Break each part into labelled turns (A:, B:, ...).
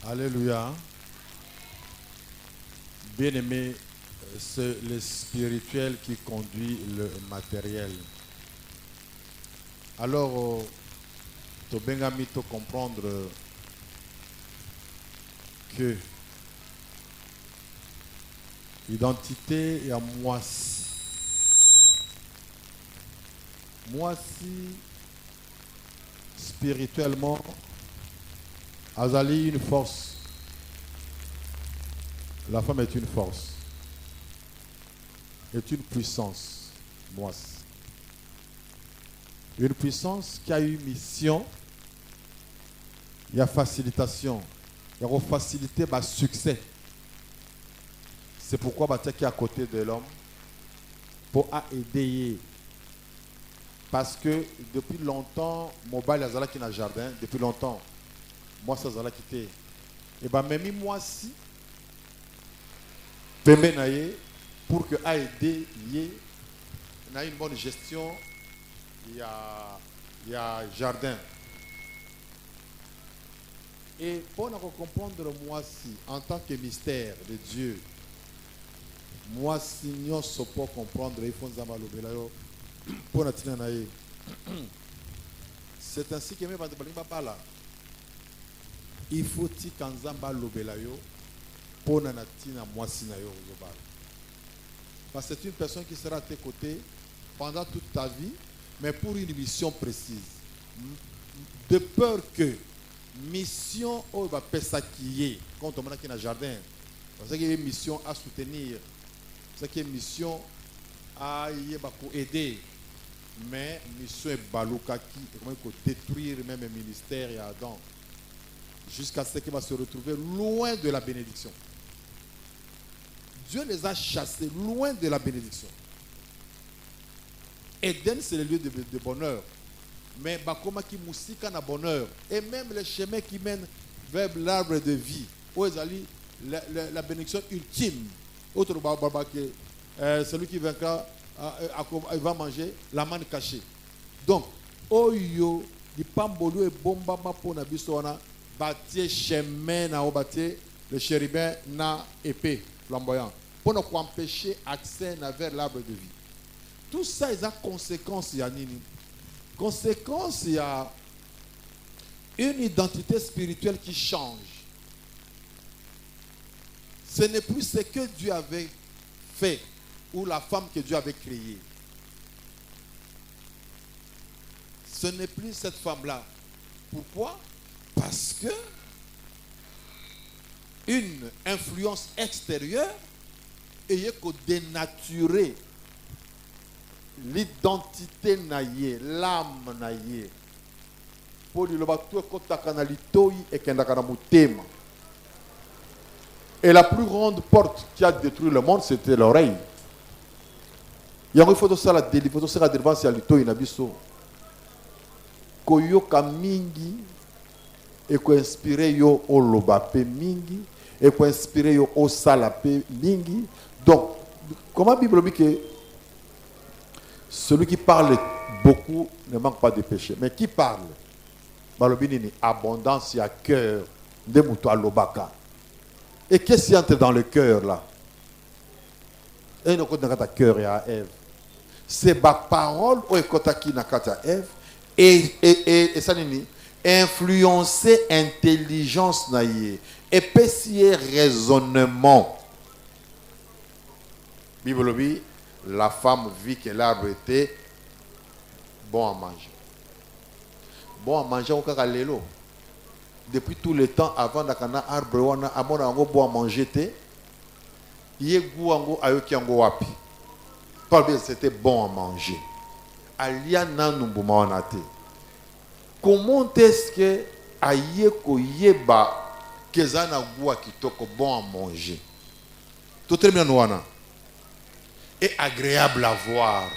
A: Alléluia. Bien-aimé, c'est le spirituel qui conduit le matériel. Alors, tu as mis à comprendre que l'identité est à moi. Moi, si spirituellement, Azali une force. La femme est une force. Est une puissance. Moi. Une puissance qui a une mission. Il y a facilitation. Il y a facilité le succès. C'est pourquoi tu es à côté de l'homme pour aider. Parce que depuis longtemps, mobile Azala qui n'a jardin, depuis longtemps, moi ça Azala qui était. Et bien même moi si, pour que aider, il y a une bonne gestion, il y a jardin. Et pour nous comprendre moi si, en tant que mystère de Dieu, moi si nous sommes comprendre, il faut nous amaloubelayo. C'est ainsi que il faut que Kanzamba lobelayo pour nanatina mwasi na yo. Parce que c'est une personne qui sera à tes côtés pendant toute ta vie, mais pour une mission précise. De peur que mission au va pesakier quand on a qui na jardin. Parce qu'il y a une mission à soutenir. C'est qu'il y a une mission à aider. Mais mission est balouka qui détruire même le ministère et Adam jusqu'à ce qu'il va se retrouver loin de la bénédiction. Dieu les a chassés loin de la bénédiction. Éden c'est le lieu de bonheur, mais bakoma qui mousika na bonheur et même les chemins qui mènent vers l'arbre de vie où la bénédiction ultime. Autre celui qui vaincra il va manger la manne cachée. Donc, oyo di pambolo et bomba pour na bisona bâtir chemin na bâtir le chérubin na épée flamboyant pour nous empêcher accès vers l'arbre de vie. Tout ça il a conséquence il y a nini. Conséquence il y a une identité spirituelle qui change. Ce n'est plus ce que Dieu avait fait ou la femme que Dieu avait créée. Ce n'est plus cette femme-là. Pourquoi? Parce que une influence extérieure ayant dénaturé l'identité naïe, l'âme naïe. Pour le bateau et la plus grande porte qui a détruit le monde, c'était l'oreille. Il faut que ça la délivrance à l'ito inabiso. Koyoka mingi et ko inspiré yo o lobape mingi et ko inspiré yo o salape mingi. Donc, comment la Bible dit que celui qui parle beaucoup ne manque pas de péché, mais qui parle balobini abondance il y a cœur de muto lobaka. Et qu'est-ce qui entre dans le cœur là? Et nous connaissons dans cœur et à Ève. C'est ma parole ou ekotaki nakata Ève et ça nini influencer intelligence naïe et pécier raisonnement. Bible dit la femme vit que l'arbre était bon à manger. Bon à manger au kakalelo. Depuis tout le temps avant d'akana arbre wana amona ngo bon à manger te yegu ango ayoki ango wapi. C'était bon à manger. Aliana numbuma wanate. Comment est-ce que ayeko yeba kezana gua kitoko bon à manger? Tout très bien wana. Et agréable à voir.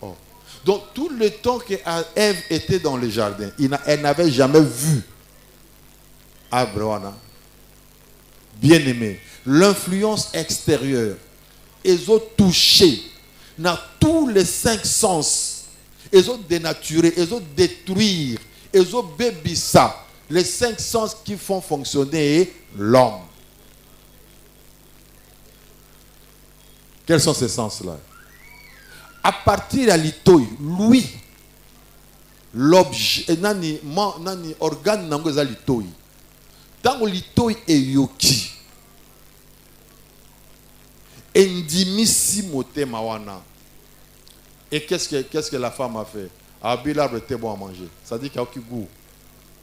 A: Oh. Donc tout le temps que Ève était dans le jardin, elle n'avait jamais vu Abraham. Bien aimé, l'influence extérieure, ils ont touché dans tous les 5 sens, ils ont dénaturé, ils ont détruit, ils ont bébissa Les 5 sens qui font fonctionner l'homme. Quels sont ces sens-là? À partir de l'itoi, lui, l'objet, nani organe nango za l'itoi. Tant l'itoi est yoki. Endimisi mote mawana. Et qu'est-ce que la femme a fait? Ah, l'arbre était bon à manger. Ça dit qu'il n'y a aucun goût.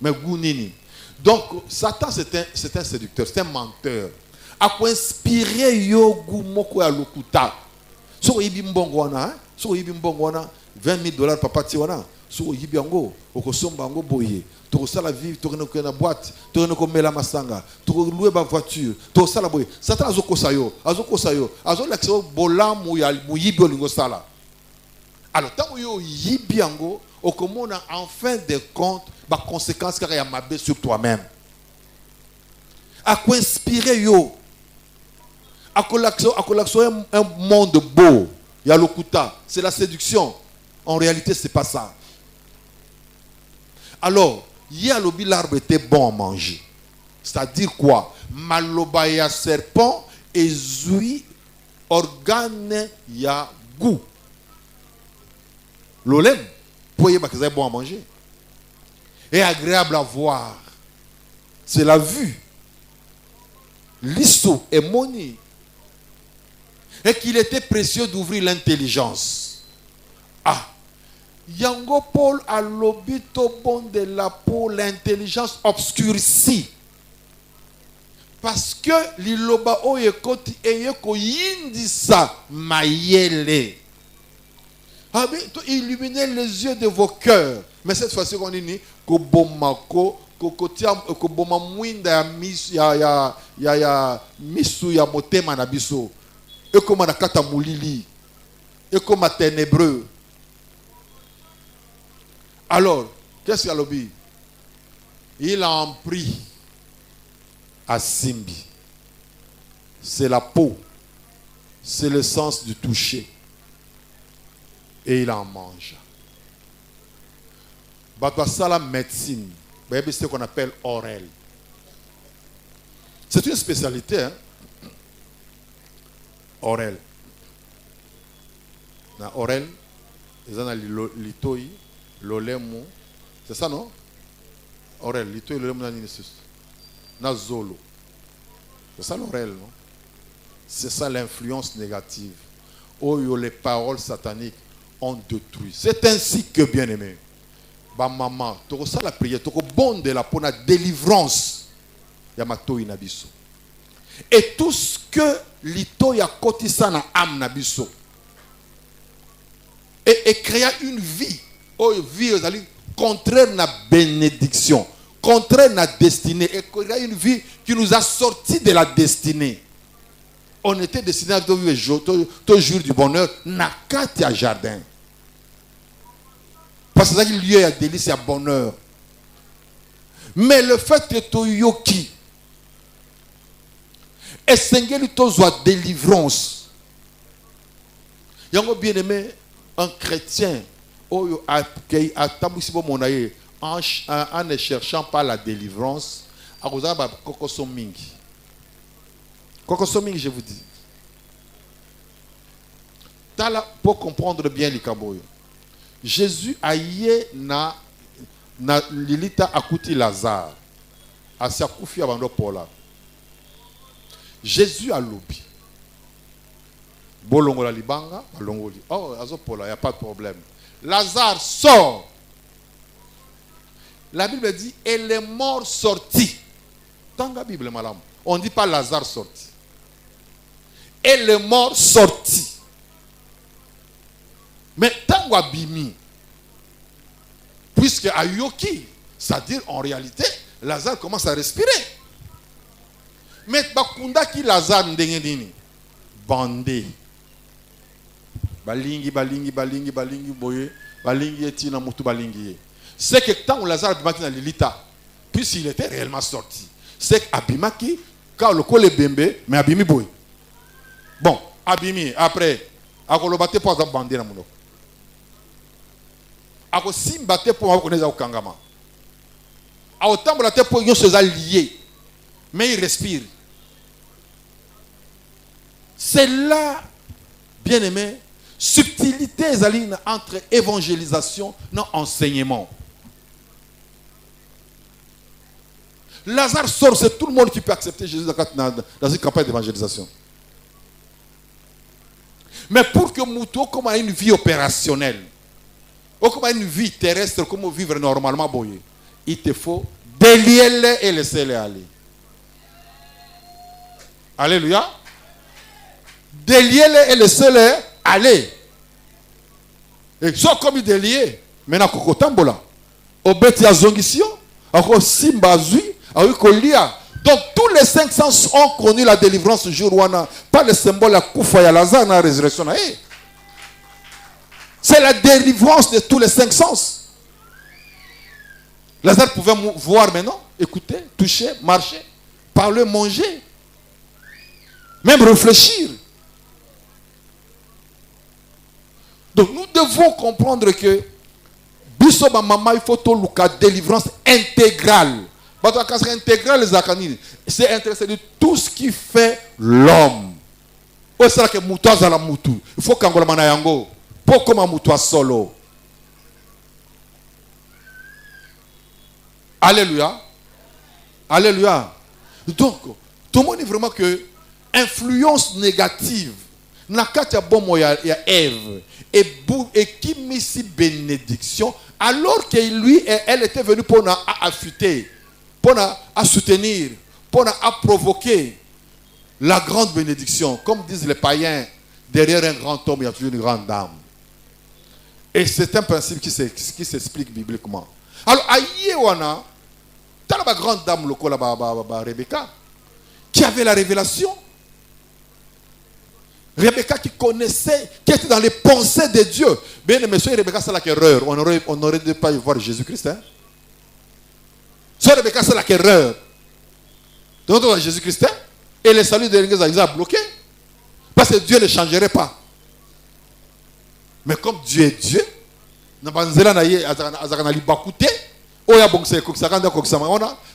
A: Mais goût nini. Donc, Satan, c'est un séducteur, c'est un menteur. A quoi inspirer yo goût moko ya lokuta. So yibi mbongo wana, so yibi mbongo wana, $20,000 papa ti wana. So yibi yango, okosomba yango boye. To sala vivre, to reno na boîte, to reno ko mela masanga, to louer ba voiture, to sala boye. Satan azoko sayo, azo l'accès bolamu ya yibi olingo sala. Alors, tant que yo yibi yango, okomona en fin de compte, ba conséquence car ya mabe sur toi-même. À quoi inspirer yo? À collaxer un monde beau. Il y a l'okuta, c'est la séduction. En réalité, c'est pas ça. Alors, Yalobi l'arbre était bon à manger. C'est-à-dire quoi? Maloba ya serpent et zui organe ya goût. L'olem, pour y avoir bon à manger. Et agréable à voir. C'est la vue. L'issou est moni. Et qu'il était précieux d'ouvrir l'intelligence. Ah. Yango Paul a l'obito bon de la peau, l'intelligence obscurcie. Parce que l'iloba oyekoti eyeko yindisa mayele. Ah bien, illuminez les yeux de vos cœurs. Mais cette fois-ci, on dit kobomako, koboma mwinda ya misu ya motema na biso. Et comme na kata mulili. Et comme ténébreux. Alors, qu'est-ce qu'il a lobby? Il a en pris à Simbi. C'est la peau. C'est le sens du toucher. Et il en mange. Ça, la médecine, c'est ce qu'on appelle Orel. C'est une spécialité. Hein? Orel. Orel, ils ont l'itoi, l'olemo. C'est ça, non? Orel, l'itoi, l'olemo, na zolo. C'est ça l'orel, non? C'est ça l'influence négative. Oh, les paroles sataniques ont détruit. C'est ainsi que, bien aimé, ba maman, tu as ça la prière, tu as bon de la pour la délivrance. Yamato inabiso. Et tout ce que l'ito ya kotisa na âme nabiso. Et créer une vie. Oh, vie contraire na bénédiction, contraire na destinée. Et créer une vie qui nous a sortis de la destinée. On était destiné à vivre tout jour du bonheur. Nakati à jardin. Parce que c'est un lieu à délice et à bonheur. Mais le fait que tu yoki, et sengeli tozoa délivrance. Yango bien aimé, un chrétien, en ne cherchant pas la délivrance, à cause de kokoso mingi. Kokoso mingi, je vous dis. Pour comprendre bien les kaboyo. Jésus a yé na lilita akuti Lazare. Asa kufi abando pola. Jésus a lobi. Bolongola libanga, bolongoli. Oh, azo pola, il n'y a pas de problème. Lazare sort. La Bible dit, et les morts sortis. Dans la Bible, madame, on ne dit pas Lazare sorti. Et les morts sortis. Mais tant abimi, puisque Ayoki, c'est-à-dire en réalité, Lazare commence à respirer. Mais bakunda ki Lazare ndenge bandé. Balingi boye, balingi etina mutu balingi. C'est que tant Lazare abimaki na lilita, puisqu'il était réellement sorti, c'est qu'abimaki quand le col est bembe, mais abimi boye. Bon, abimi après, akolobate pour bandé na muno. Ako simbate pour connaître au kangama. À autant que la tête pour se lié. Mais il respire. C'est là, bien aimé, subtilité entre évangélisation et enseignement. Lazare sort, c'est tout le monde qui peut accepter Jésus dans une campagne d'évangélisation. Mais pour que Mouto, comme a une vie opérationnelle, ou comme a une vie terrestre, comme vivre normalement, il te faut délier-les et laisser-les aller. Alléluia. Délier-les et laisser-les aller. Et soit comme il délié, maintenant, Kokotambola, Obeti Azongisio, Ako Simba Zui, donc tous les 5 sens ont connu la délivrance du jour où on a pas le symbole la Koufa et Lazare dans la résurrection. C'est la délivrance de tous les 5 sens. Lazare pouvait voir maintenant, écouter, toucher, marcher, parler, manger, même réfléchir. Donc nous devons comprendre que Bisoba Mama, il faut la délivrance intégrale. C'est de tout ce qui fait l'homme. Il faut qu'on pour comme un solo. Alléluia. Alléluia. Donc, tout le monde dit vraiment que influence négative. Nakati bon il y a Ève et qui mit si bénédiction alors que lui elle était venue pour affûter, pour soutenir, pour provoquer la grande bénédiction. Comme disent les païens, derrière un grand homme il y a toujours une grande dame. Et c'est un principe qui s'explique bibliquement. Alors à Yewana, tu as la grande dame Rebecca qui avait la révélation. Rebecca qui connaissait, qui était dans les pensées de Dieu. Bien, monsieur Rebecca, c'est l'acquéreur. On n'aurait pas dû voir Jésus-Christ. Hein? Soit Rebecca, c'est l'acquéreur. Donc, on voit Jésus-Christ. Et le salut de l'Église a bloqué. Parce que Dieu ne changerait pas. Mais comme Dieu est Dieu,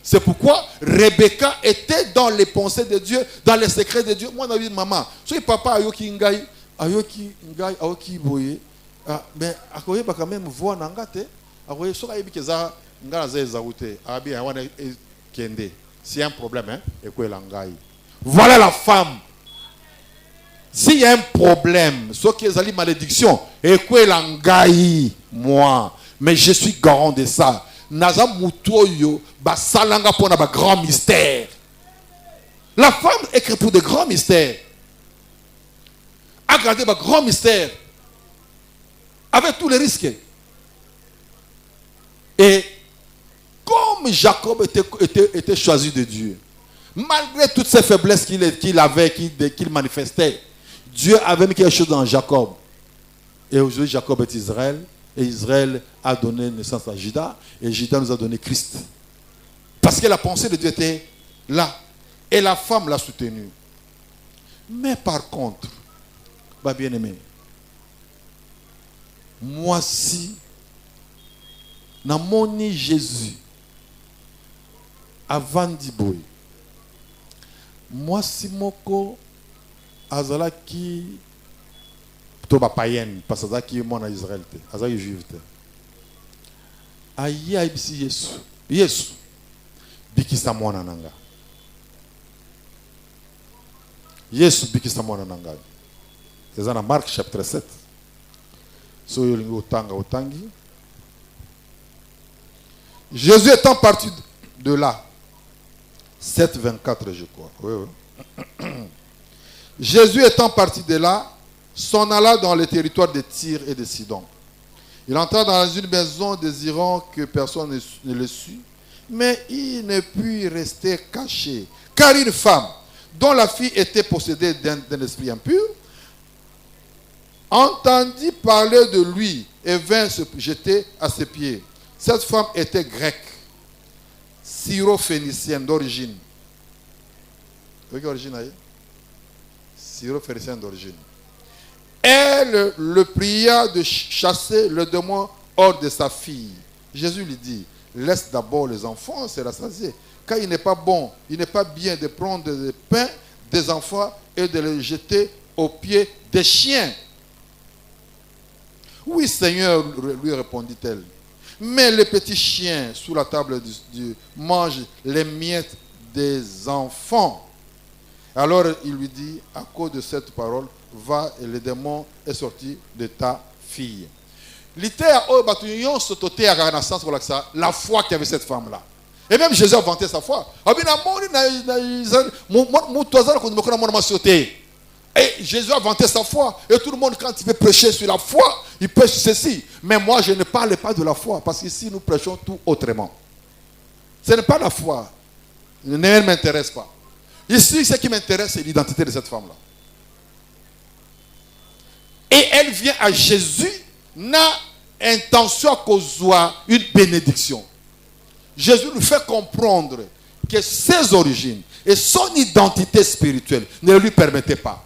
A: c'est pourquoi Rebecca était dans les pensées de Dieu, dans les secrets de Dieu. Moi, je dis, maman, si papa ayoki ngai, ayoki boye, mais akoye ba quand même voir nangate, akoye so ayebi keza ngala za zaute, abi awana kende. S'il y a un problème, hein, ekoye langai. Voilà la femme. S'il y a un problème, ce qui est une malédiction, ekoye langai, moi. Mais je suis garant de ça. Naza mutoyo ba salanga pour un grand mystère. La femme écrit pour de grands mystères. A gardé un grand mystère. Avec tous les risques. Et comme Jacob était choisi de Dieu, malgré toutes ces faiblesses qu'il avait, qu'il manifestait, Dieu avait mis quelque chose dans Jacob. Et aujourd'hui, Jacob est Israël. Et Israël a donné naissance à Juda. Et Juda nous a donné Christ. Parce que la pensée de Dieu était là. Et la femme l'a soutenu. Mais par contre, bah bien aimé, moi si, dans mon Jésus, avant d'Iboy, moi si moko azala qui toba païenne parce que qui est mon Israël te azali juif te ayi aibisi Yesu bikisa mwana nanga Yesu bikisa mwana nanga c'est dans Marc chapitre 7 so yolingo otangi Jésus étant parti de là 7:24 je crois oui. Jésus étant parti de là s'en alla dans le territoire de Tyr et de Sidon. Il entra dans une maison désirant que personne ne le sût, mais il ne put rester caché, car une femme dont la fille était possédée d'un esprit impur entendit parler de lui et vint se jeter à ses pieds. Cette femme était grecque, syro-phénicienne d'origine. Vous voyez l'origine? Syro-phénicienne d'origine. Elle le pria de chasser le démon hors de sa fille. Jésus lui dit, laisse d'abord les enfants se rassasier. Car il n'est pas bon, il n'est pas bien de prendre le pain des enfants et de le jeter aux pieds des chiens. Oui, Seigneur, lui répondit-elle. Mais les petits chiens sous la table mangent les miettes des enfants. Alors il lui dit, à cause de cette parole, va et le démon est sorti de ta fille. La foi qu'avait cette femme-là. Et même Jésus a vanté sa foi. Et Jésus a vanté sa foi. Et tout le monde, quand il veut prêcher sur la foi, il prêche ceci. Mais moi, je ne parle pas de la foi. Parce qu'ici, nous prêchons tout autrement. Ce n'est pas la foi. Elle ne m'intéresse pas. Ici, ce qui m'intéresse, c'est l'identité de cette femme-là. Et elle vient à Jésus, n'a intention qu'on soit une bénédiction. Jésus nous fait comprendre que ses origines et son identité spirituelle ne lui permettaient pas.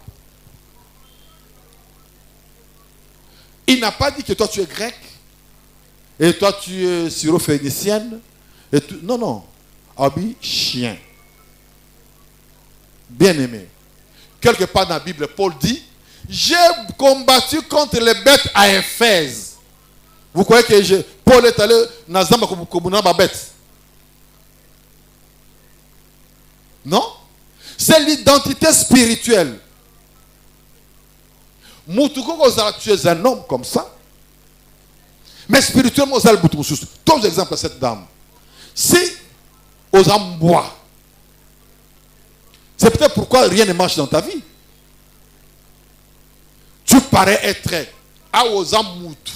A: Il n'a pas dit que toi tu es grec et toi tu es syrophénicienne. Non, non. Habit chien. Bien aimé. Quelque part dans la Bible, Paul dit, j'ai combattu contre les bêtes à Éphèse. Vous croyez que Paul est allé dans Zamba comme une bête? Non. C'est l'identité spirituelle. Tu es un homme comme ça. Mais spirituellement, vous avez le bouton. Comme exemple à cette dame. Si aux ambois, c'est peut-être pourquoi rien ne marche dans ta vie. Tu parais être à aux amoutou.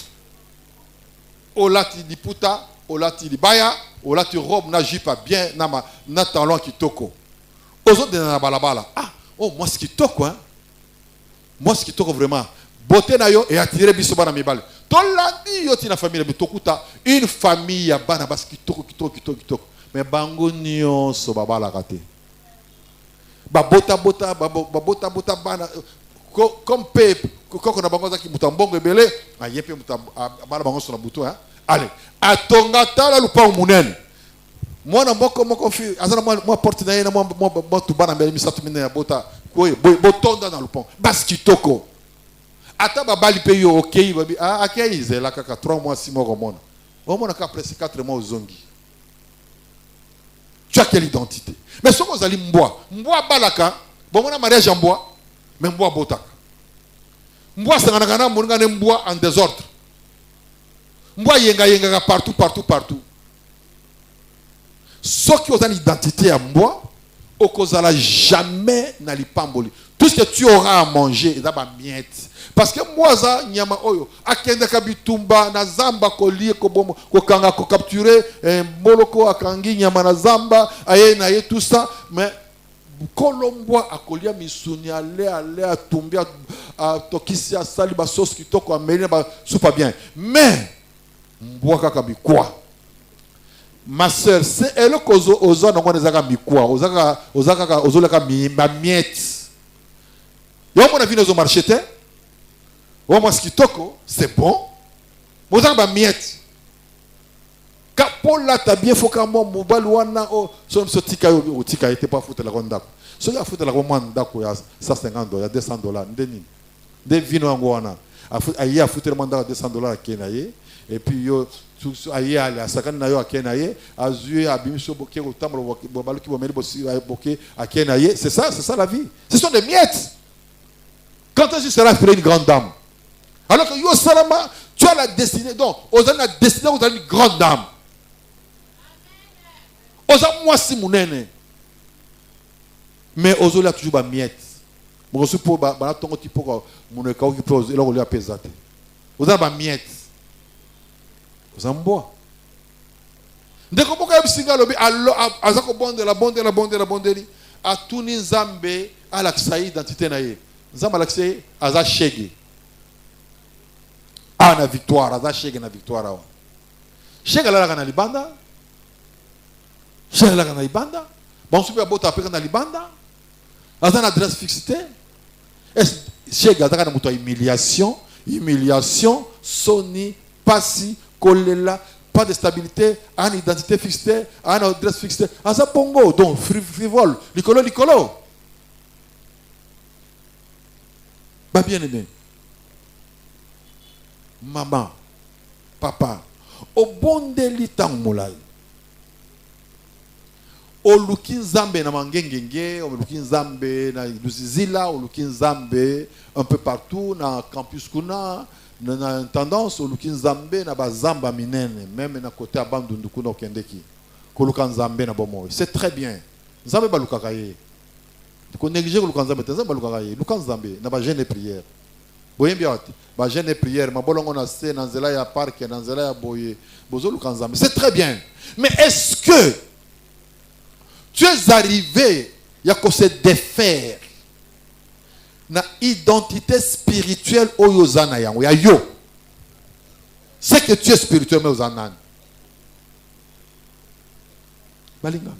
A: Olati di puta, olati di baya, olati robe na jipa bien na talon qui toko. Aux autres na balabala. Ah, oh moi ce qui toko hein. Moi ce qui toko vraiment. Beauté na yo et attirer biso bana mibale. Tolandi yo tina famille be tokuta une famille ya bana bas qui toko. Mais bango nyonso babala kate. Babota bana comme pe quand on a bango zaki mutambongo ebele ayepe mutabala bango so na buto hein. Allez, atonga tala lupa munene. Mwana moko fi azana moi porte na yena moi tubana mbele misatu mine ya bota ko botonda na lupon bas kitoko. Ata babali pe yo okay babi akei zela kaka 3 mois 6 mois romona. Romona ka presque 4 mois ozongi. Tu as quelle identité? Mais ce qu'on allait mboa balaka, bon mon mariage en bois, mais mboa botaka. Mboa sangana monga mboa en désordre. Mboa yenga partout. Ce qui ont une identité à mboa, au kozala jamais na lipamboli. Tout ce que tu auras à manger est d'abord miette. Parce que moi ça nyama oyo akenda kabitumba na zamba kolie ko bomo ko kanga ko capturer moloko akangi nyama na zamba aye na ye tout ça mais kolomboa akolia misuni ale atumbia tokisia sali ba sauce kitoko ameli ba soupa bien mais mboa kaka bikwa. Ma soeur, c'est elle qui ozo na ngone zaka mikwa ozo leka ma miette. Yo mon avis nos marché te. Au moins ce qui toko, c'est bon. Vous avez ma miette. Quand Paul là t'as bien faut qu'un bon mobile wana oh ce tika était pas foutre la ronda. Ce qui a foutre la ronda ko ya $150 $200 ndeni. De vino ngwana. A foutre le mandat $200 kenaye et puis yo aye ala sakana na yo akenaye azue abimiso boké otambo bobalo ki bomeli bosi boké akenaye c'est ça la vie. Ce sont des miettes. Quand tu seras une grande dame. Alors que yo salama, tu as la destinée. Donc, aux la destinée, vous avez une grande dame. Aux moi si mounene. Mais aux là toujours ba miette. Mon reçu pour ba tongo tipo mon ka qui pose et là on lui a pesate. Aux ba miette. Aux bois. Ndeko boka bisinga lobi azako bonde la a tuni nzambe ala kisai identité na ye. Nzamba la kisai aza shege. Na victoire, aza shege na victoire. Shege la na libanda. Shege la na libanda. Bon super bota apeka na libanda. Aza na adresse fixité. Shege aza na muto humiliation, soni, pasi, kolela, pas de stabilité, a une identité fixée, a une adresse fixée. A ça pongo, donc frivole, licolo. Bah bien aimé. Maman, papa, au bon délit en moulay. Au lukin zambe na mangengenge, au lukin zambe na lusizila, au lukin zambe un peu partout na campus kuna. Na tendance au lukin zambe na bazamba minene même na côté abandundu kuna okendeki ko lukan zambe na bomo c'est très bien zambe ba lukakaye ko négliger ko lukan zambe tenzamba ba lukakaye lukan zambe na ba jeûne et prière boyembi ati ba jeûne et prière ma bolongo na se na nzela ya parc na nzela ya boye bozo lukan zambe c'est très bien mais est-ce que tu es arrivé ya ko se défaire na identité spirituelle oyozana yango ya yo c'est que tu es spirituel mais ozanan balinga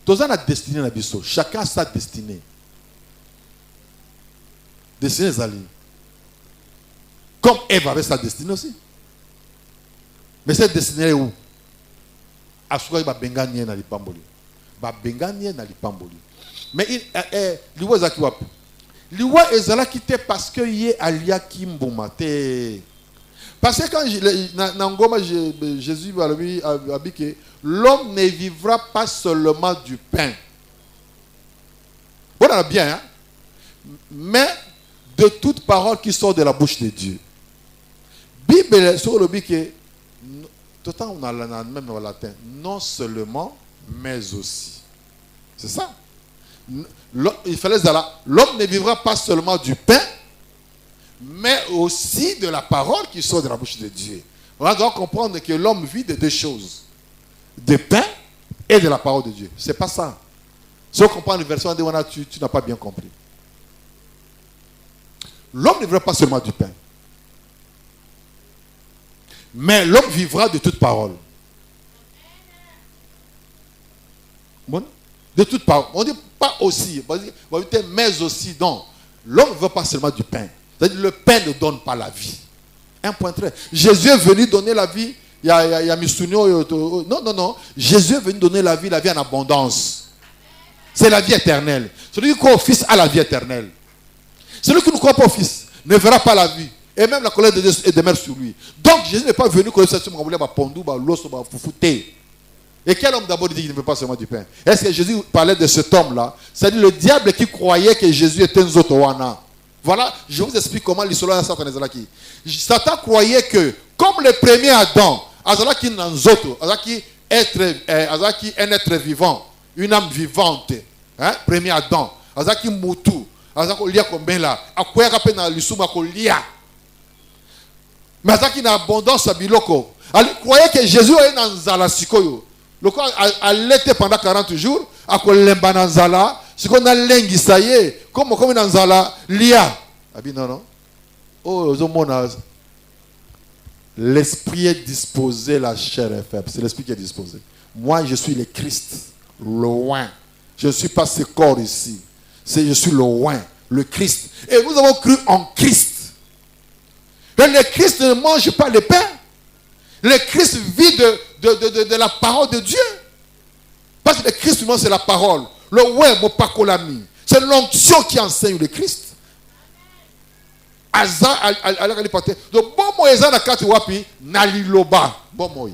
A: tozana destinée na biso chacun a sa destinée zali comme Ève avait sa destinée aussi mais cette destinée est où asuka ba benganie na lipamboli babenganie na lipamboli mais liwa ezaki wapi liwa ezalaki te parce que ye aliaki mbuma te parce que quand na ngoma Jésus a dit que l'homme ne vivra pas seulement du pain bon on a bien hein? Mais de toute parole qui sort de la bouche de Dieu Bible sur le dit que tout le temps on a même en latin non seulement mais aussi. C'est ça. Il fallait dire l'homme ne vivra pas seulement du pain, mais aussi de la parole qui sort de la bouche de Dieu. On doit comprendre que l'homme vit de deux choses. Du pain et de la parole de Dieu. C'est pas ça. Si on comprend le verset, tu n'as pas bien compris. L'homme ne vivra pas seulement du pain, mais l'homme vivra de toute parole. Bon, de toute part, on ne dit pas aussi, mais aussi, non. L'homme ne veut pas seulement du pain. C'est-à-dire le pain ne donne pas la vie. Un point très. Jésus est venu donner la vie. Il y a Mistunio. Non. Jésus est venu donner la vie en abondance. C'est la vie éternelle. Celui qui croit au Fils a la vie éternelle. Celui qui ne croit pas au Fils ne verra pas la vie. Et même la colère de Dieu demeure sur lui. Donc Jésus n'est pas venu connaître ce qu'on pondu, l'osso, foufouté. Et quel homme d'abord dit qu'il ne veut pas seulement du pain? Est-ce que Jésus parlait de cet homme-là? C'est-à-dire le diable qui croyait que Jésus était un Zotowana. Voilà, je vous explique comment l'histoire de Satan est là. Satan croyait que, comme le premier Adam, Azalaki Nanzoto, Azalaki un être vivant, une âme vivante, hein? Premier Adam, Azalaki Moutou, Azalaki Lia Kombela, Akwea Kapena Lissuma Kolia. Mais Azalaki na abondance à Biloko. Il croyait que Jésus est dans Zalasikoyo. Le corps allait pendant 40 jours, à Kolembananzala, ce qu'on a l'enguisaye, comme dans Zala, Lia. Abi non. Oh, l'esprit est disposé, la chair est faible. C'est l'esprit qui est disposé. Moi, je suis le Christ, loin. Je ne suis pas ce corps ici. Je suis loin, le Christ. Et nous avons cru en Christ. Et le Christ ne mange pas le pain. Le Christ vit de la parole de Dieu. Parce que le Christ, c'est la parole. Le ouais, mon pakolami. C'est l'onction qui enseigne le Christ. Donc, bon, moi, na kati wapi, naliloba. Bon, moi.